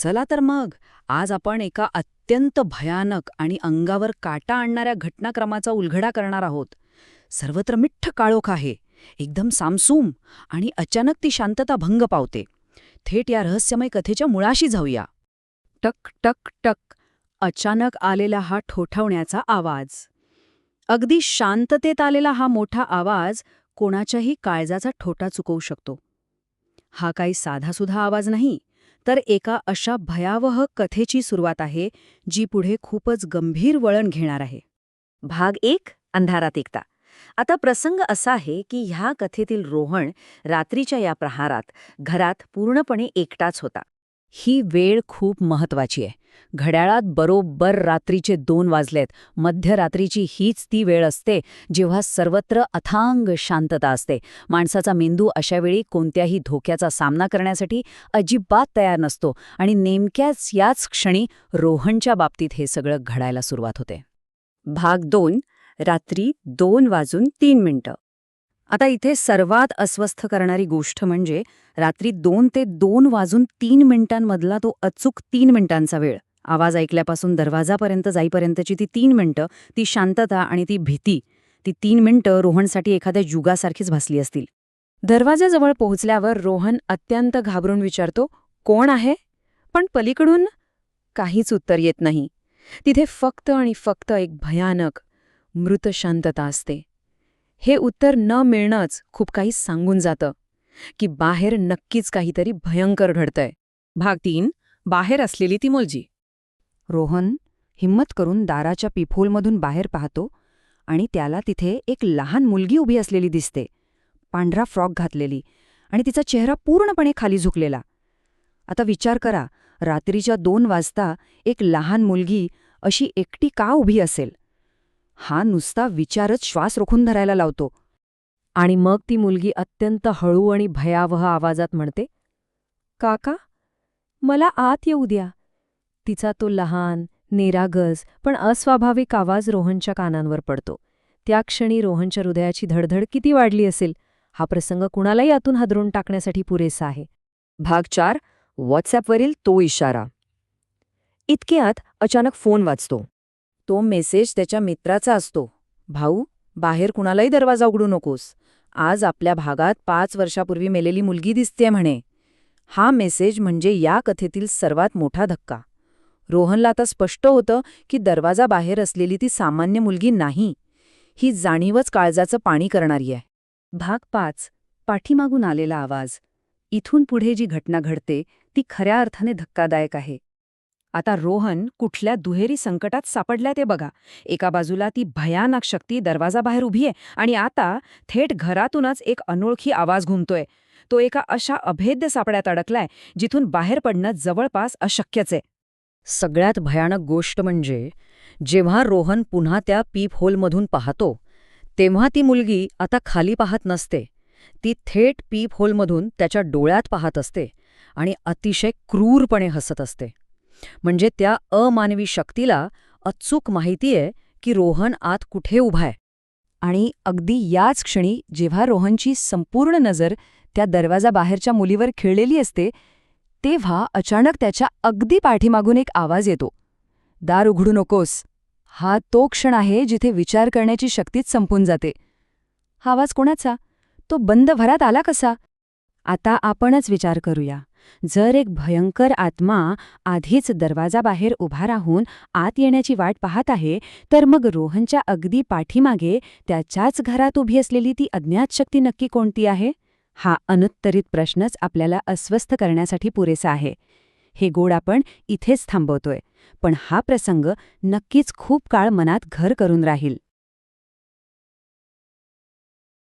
चला तर मग आज आपण एका अत्यंत भयानक आणि अंगावर काटा आणणाऱ्या घटनाक्रमाचा उलगडा करणार आहोत. सर्वत्र मिठ्ठ काळोख आहे, एकदम सामसूम, आणि अचानक ती शांतता भंग पावते. थेट या रहस्यमय कथेच्या मुळाशी जाऊया. टक टक टक. अचानक आलेला हा ठोठावण्याचा आवाज. अगदी शांततेत आलेला हा मोठा आवाज कोणाच्याही काळजाचा ठोठा चुकवू शकतो. हा काही साधासुधा आवाज नाही, तर एका अशा भयावह कथेची सुरुवात आहे जी पुढे खूपच गंभीर वळण घेणार आहे. भाग 1. अंधारात एकता. आता प्रसंग असा आहे की ह्या कथेतील रोहन रात्रीच्या या प्रहारात घरात पूर्णपणे एकटाच होता. ही वेळ खूप महत्वाची आहे. घड्याळात बरोबर रात्रीचे 2 वाजलेत. मध्यरात्रीची हीच ती वेळ असते जेव्हा सर्वत्र अथांग शांतता असते. माणसाचा मेंदू अशावेळी कोणत्याही धोक्याचा सामना करण्यासाठी अजिबात तयार नसतो, आणि नेमक्याच याच क्षणी रोहनच्या बाबतीत हे सगळं घडायला सुरुवात होते. भाग 2. रात्री 2:03. आता इथे सर्वात अस्वस्थ करणारी गोष्ट म्हणजे रात्री 2 ते 2:03 तो अचूक 3 मिनिटांचा वेळ. आवाज ऐकल्यापासून दरवाजापर्यंत जाईपर्यंतची ती 3 मिनिटं, ती शांतता आणि ती भीती, ती 3 मिनिटं रोहनसाठी एखाद्या युगासारखीच भासली असतील. दरवाजाजवळ पोहोचल्यावर रोहन अत्यंत घाबरून विचारतो, कोण आहे? पण पलीकडून काहीच उत्तर येत नाही. तिथे फक्त आणि फक्त एक भयानक मृत शांतता असते. हे उत्तर न मिळणंच खूप काही सांगून जातं की बाहेर नक्कीच काहीतरी भयंकर घडतंय. भाग 3. बाहेर असलेली ती मुलगी. रोहन हिम्मत करून दाराच्या पिफोलमधून बाहेर पाहतो आणि त्याला तिथे एक लहान मुलगी उभी असलेली दिसते. पांढरा फ्रॉक घातलेली आणि तिचा चेहरा पूर्णपणे खाली झुकलेला. आता विचार करा, रात्रीच्या 2 वाजता एक लहान मुलगी अशी एकटी का उभी असेल? हा नुसता विचारच श्वास रोखून धरायला लावतो. आणि मग ती मुलगी अत्यंत हळू आणि भयावह आवाजात म्हणते, काका, मला आत येऊ द्या. तिचा तो लहान, निरागस पण अस्वाभाविक आवाज रोहनच्या कानांवर पडतो. त्या क्षणी रोहनच्या हृदयाची धडधड किती वाढली असेल. हा प्रसंग कुणालाही आतून हादरून टाकण्यासाठी पुरेसा आहे. भाग 4. व्हॉट्सॲपवरील तो इशारा. इतक्यात अचानक फोन वाजतो. तो मेसेज त्याच्या मित्राचा असतो. भाऊ, बाहेर कुणालाही दरवाजा उघडू नकोस. आज आपल्या भागात 5 वर्षापूर्वी मेलेली मुलगी दिसतेय म्हणे. हा मेसेज म्हणजे या कथेतील सर्वात मोठा धक्का. रोहनला आता स्पष्ट होतं की दरवाजा बाहेर असलेली ती सामान्य मुलगी नाही. ही जाणीवच काळजाचं पाणी करणारी आहे. भाग 5. पाठीमागून आलेला आवाज. इथून पुढे जी घटना घडते ती खऱ्या अर्थाने धक्कादायक आहे. आता रोहन कुठल्या दुहेरी संकटात सापडल्या ते बघा. एका बाजूला ती भयानक शक्ती दरवाजाबाहेर उभी आहे, आणि आता थेट घरातूनच एक अनोळखी आवाज घुमतोय. तो एका अशा अभेद्य सापड्यात अडकलाय जिथून बाहेर पडणं जवळपास अशक्यच आहे. सगळ्यात भयानक गोष्ट म्हणजे जेव्हा रोहन पुन्हा त्या पीप होलमधून पाहतो, तेव्हा ती मुलगी आता खाली पाहत नसते. ती थेट पीप होलमधून त्याच्या डोळ्यात पाहत असते आणि अतिशय क्रूरपणे हसत असते. म्हणजे त्या अमानवी शक्तीला अचूक माहितीये की रोहन आत कुठे उभाय. आणि अगदी याच क्षणी जेव्हा रोहनची संपूर्ण नजर त्या दरवाजाबाहेरच्या मुलीवर खिळलेली असते, तेव्हा अचानक त्याच्या अगदी पाठीमागून एक आवाज येतो, दार उघडू नकोस. हा तो क्षण आहे जिथे विचार करण्याची शक्तीच संपून जाते. हा आवाज कोणाचा? तो बंद घरात आला कसा? आता आपणच विचार करूया. जर एक भयंकर आत्मा आधीच दरवाजाबाहेर उभा राहून आत येण्याची वाट पाहत आहे, तर मग रोहनच्या अगदी पाठीमागे त्याच्याच घरात उभी असलेली ती अज्ञात शक्ती नक्की कोणती आहे? हा अनुत्तरित प्रश्नच आपल्याला अस्वस्थ करण्यासाठी पुरेसा आहे. हे गोड आपण इथेच थांबवतोय, पण हा प्रसंग नक्कीच खूप काळ मनात घर करून राहील.